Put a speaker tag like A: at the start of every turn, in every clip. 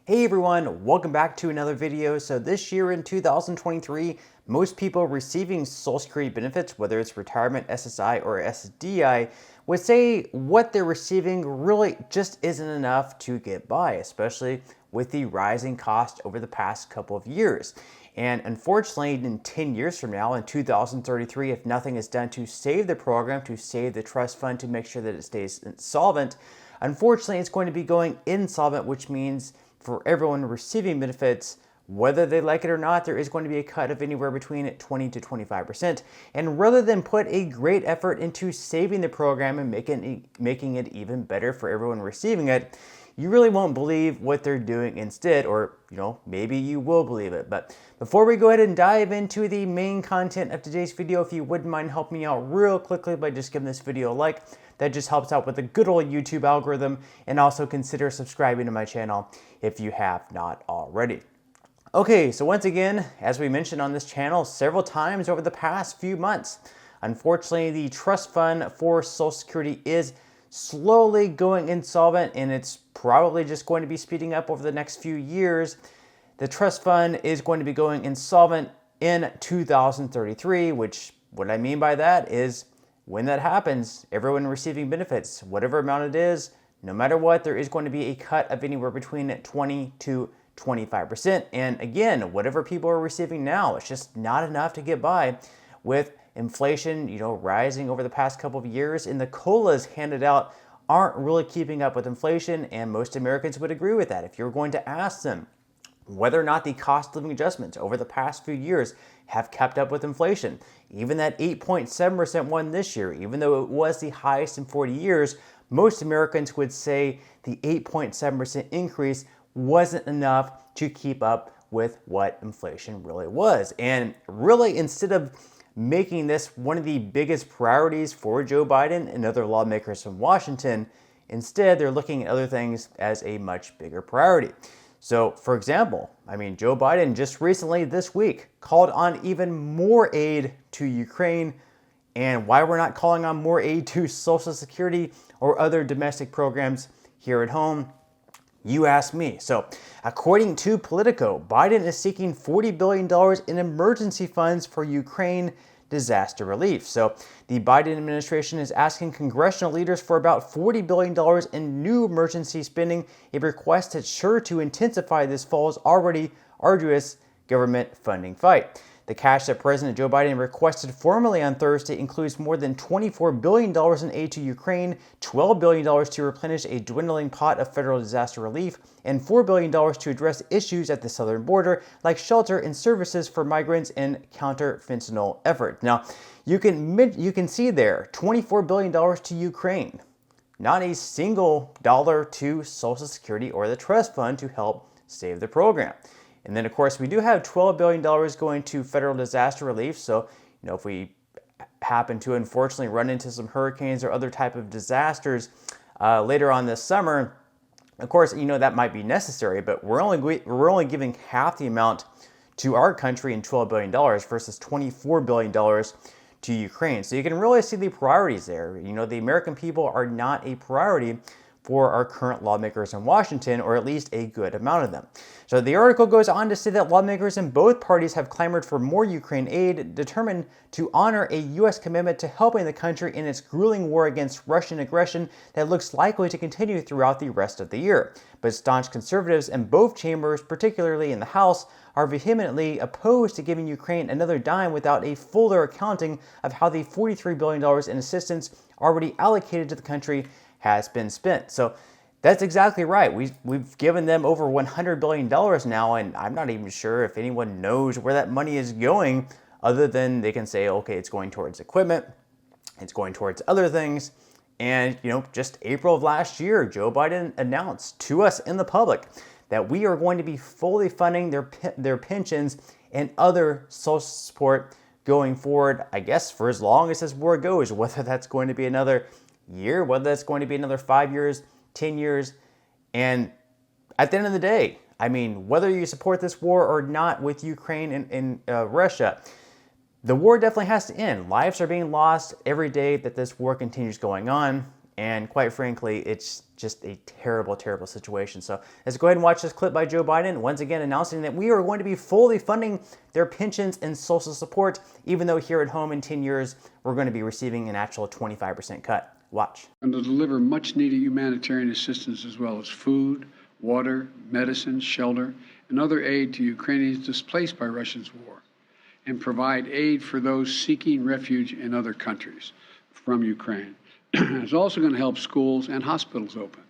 A: Hey everyone, welcome back to another video. So this year in 2023, most people receiving Social Security benefits, whether it's retirement, SSI, or SSDI, would say what they're receiving really just isn't enough to get by, especially with the rising cost over the past couple of years. And unfortunately, in 10 years from now, in 2033, if nothing is done to save the program, to save the trust fund, to make sure that it stays solvent, unfortunately, it's going to be going insolvent, which means for everyone receiving benefits, whether they like it or not, there is going to be a cut of anywhere between 20 to 25%. And rather than put a great effort into saving the program and making it even better for everyone receiving it, you really won't believe what they're doing instead, or maybe you will believe it. But before we go ahead and dive into the main content of today's video, if you wouldn't mind helping me out real quickly by just giving this video a like, that just helps out with the good old YouTube algorithm, and also consider subscribing to my channel if you have not already. Okay, so once again, as we mentioned on this channel several times over the past few months, unfortunately the trust fund for Social Security is slowly going insolvent, and it's probably just going to be speeding up over the next few years. The trust fund is going to be going insolvent in 2033, which what I mean by that is when that happens, everyone receiving benefits, whatever amount it is, no matter what, there is going to be a cut of anywhere between 20 to 25%. And again, whatever people are receiving now, it's just not enough to get by with inflation, rising over the past couple of years, and the COLAs handed out aren't really keeping up with inflation, and most Americans would agree with that. If you're going to ask them whether or not the cost of living adjustments over the past few years have kept up with inflation, even that 8.7% one this year, even though it was the highest in 40 years, most Americans would say the 8.7% increase wasn't enough to keep up with what inflation really was. And really, instead of making this one of the biggest priorities for Joe Biden and other lawmakers from Washington, instead they're looking at other things as a much bigger priority. So, for example, Joe Biden just recently this week called on even more aid to Ukraine, and why we're not calling on more aid to Social Security or other domestic programs here at home, you ask me. So, according to Politico, Biden is seeking $40 billion in emergency funds for Ukraine disaster relief. So, the Biden administration is asking congressional leaders for about $40 billion in new emergency spending, a request that's sure to intensify this fall's already arduous government funding fight. The cash that President Joe Biden requested formally on Thursday includes more than $24 billion in aid to Ukraine, $12 billion to replenish a dwindling pot of federal disaster relief, and $4 billion to address issues at the southern border, like shelter and services for migrants and counter-fentanyl efforts. Now, you can see there, $24 billion to Ukraine. Not a single dollar to Social Security or the trust fund to help save the program. And then, of course, we do have $12 billion going to federal disaster relief. So, if we happen to unfortunately run into some hurricanes or other type of disasters later on this summer, of course, that might be necessary. But we're only giving half the amount to our country in $12 billion versus $24 billion to Ukraine. So you can really see the priorities there. The American people are not a priority for our current lawmakers in Washington, or at least a good amount of them. So the article goes on to say that lawmakers in both parties have clamored for more Ukraine aid, determined to honor a U.S. commitment to helping the country in its grueling war against Russian aggression that looks likely to continue throughout the rest of the year. But staunch conservatives in both chambers, particularly in the House, are vehemently opposed to giving Ukraine another dime without a fuller accounting of how the $43 billion in assistance already allocated to the country has been spent. So that's exactly right. We've given them over $100 billion now, and I'm not even sure if anyone knows where that money is going, other than they can say, okay, it's going towards equipment, it's going towards other things. And, just April of last year, Joe Biden announced to us in the public that we are going to be fully funding their pensions and other social support going forward, I guess, for as long as this war goes, whether that's going to be another year, whether that's going to be another 5 years, 10 years. And at the end of the day, whether you support this war or not with Ukraine and Russia, the war definitely has to end. Lives are being lost every day that this war continues going on. And quite frankly, it's just a terrible, terrible situation. So let's go ahead and watch this clip by Joe Biden, once again announcing that we are going to be fully funding their pensions and social support, even though here at home in 10 years, we're going to be receiving an actual 25% cut. Watch.
B: And to deliver much needed humanitarian assistance as well as food, water, medicine, shelter, and other aid to Ukrainians displaced by Russia's war, and provide aid for those seeking refuge in other countries from Ukraine. It's also going to help schools and hospitals open.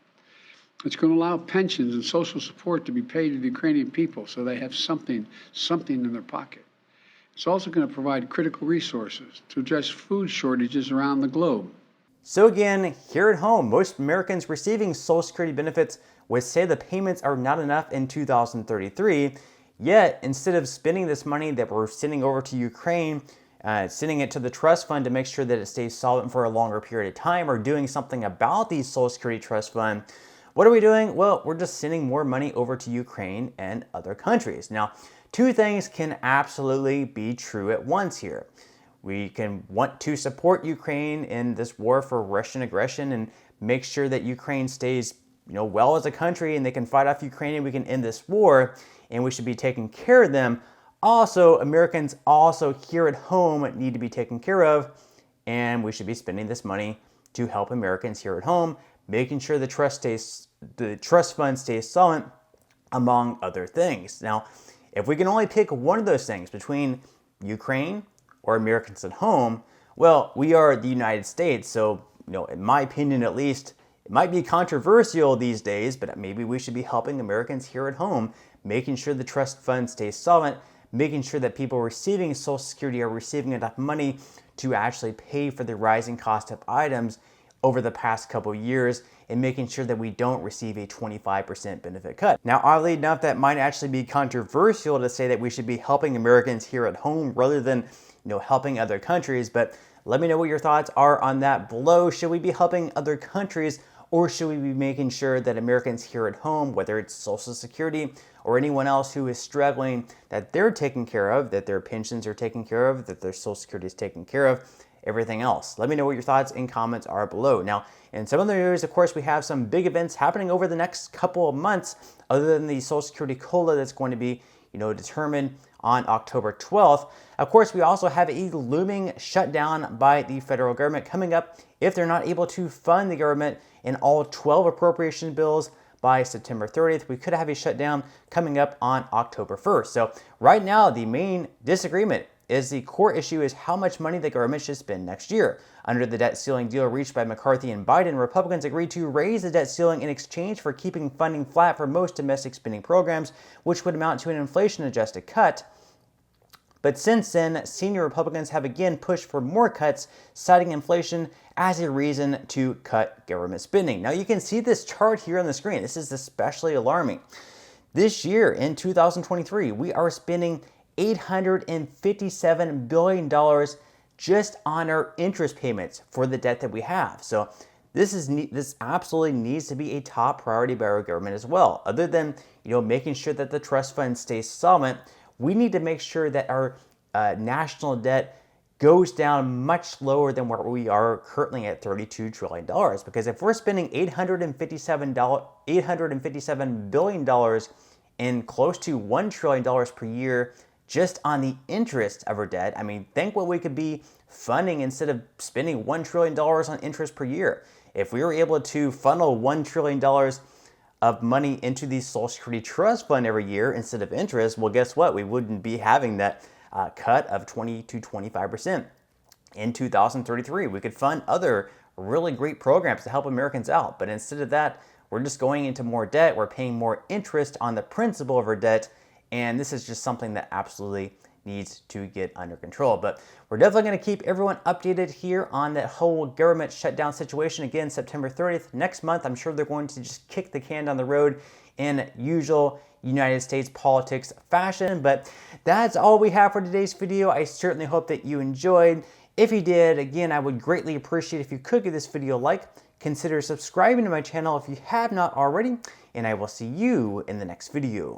B: It's going to allow pensions and social support to be paid to the Ukrainian people so they have something in their pocket. It's also going to provide critical resources to address food shortages around the globe.
A: So again, here at home, most Americans receiving Social Security benefits would say the payments are not enough in 2033, yet instead of spending this money that we're sending over to Ukraine, sending it to the trust fund to make sure that it stays solvent for a longer period of time, or doing something about the Social Security trust fund, what are we doing? Well, we're just sending more money over to Ukraine and other countries. Now, two things can absolutely be true at once here. We can want to support Ukraine in this war for Russian aggression and make sure that Ukraine stays, well as a country and they can fight off Ukraine and we can end this war, and we should be taking care of them. Also, Americans also here at home need to be taken care of, and we should be spending this money to help Americans here at home, making sure the trust fund stays solvent, among other things. Now, if we can only pick one of those things between Ukraine or Americans at home, well, we are the United States, so in my opinion at least, it might be controversial these days, but maybe we should be helping Americans here at home, making sure the trust fund stays solvent, making sure that people receiving Social Security are receiving enough money to actually pay for the rising cost of items over the past couple years, and making sure that we don't receive a 25% benefit cut. Now, oddly enough, that might actually be controversial to say that we should be helping Americans here at home rather than helping other countries, but let me know what your thoughts are on that below. Should we be helping other countries, or should we be making sure that Americans here at home, whether it's Social Security or anyone else who is struggling, that they're taken care of, that their pensions are taken care of, that their Social Security is taken care of, everything else? Let me know what your thoughts and comments are below. Now, in some other news, of course, we have some big events happening over the next couple of months, other than the Social Security COLA that's going to be determined on October 12th. Of course, we also have a looming shutdown by the federal government coming up if they're not able to fund the government in all 12 appropriation bills by September 30th. We could have a shutdown coming up on October 1st. So right now, the main disagreement is the core issue is how much money the government should spend next year. Under the debt ceiling deal reached by McCarthy and Biden, Republicans agreed to raise the debt ceiling in exchange for keeping funding flat for most domestic spending programs, which would amount to an inflation-adjusted cut. But since then, senior Republicans have again pushed for more cuts, citing inflation as a reason to cut government spending. Now, you can see this chart here on the screen. This is especially alarming. This year, in 2023, we are spending $857 billion just on our interest payments for the debt that we have. So this absolutely needs to be a top priority by our government as well. Other than making sure that the trust fund stays solvent, we need to make sure that our national debt goes down much lower than where we are currently at $32 trillion. Because if we're spending $857 billion and close to $1 trillion per year just on the interest of our debt, I mean, think what we could be funding instead of spending $1 trillion on interest per year. If we were able to funnel $1 trillion of money into the Social Security Trust Fund every year instead of interest, well, guess what? We wouldn't be having that cut of 20 to 25% in 2033. We could fund other really great programs to help Americans out. But instead of that, we're just going into more debt. We're paying more interest on the principal of our debt. And this is just something that absolutely needs to get under control. But we're definitely going to keep everyone updated here on that whole government shutdown situation. Again, September 30th, next month, I'm sure they're going to just kick the can down the road in usual United States politics fashion. But that's all we have for today's video. I certainly hope that you enjoyed. If you did, again, I would greatly appreciate if you could give this video a like. Consider subscribing to my channel if you have not already, and I will see you in the next video.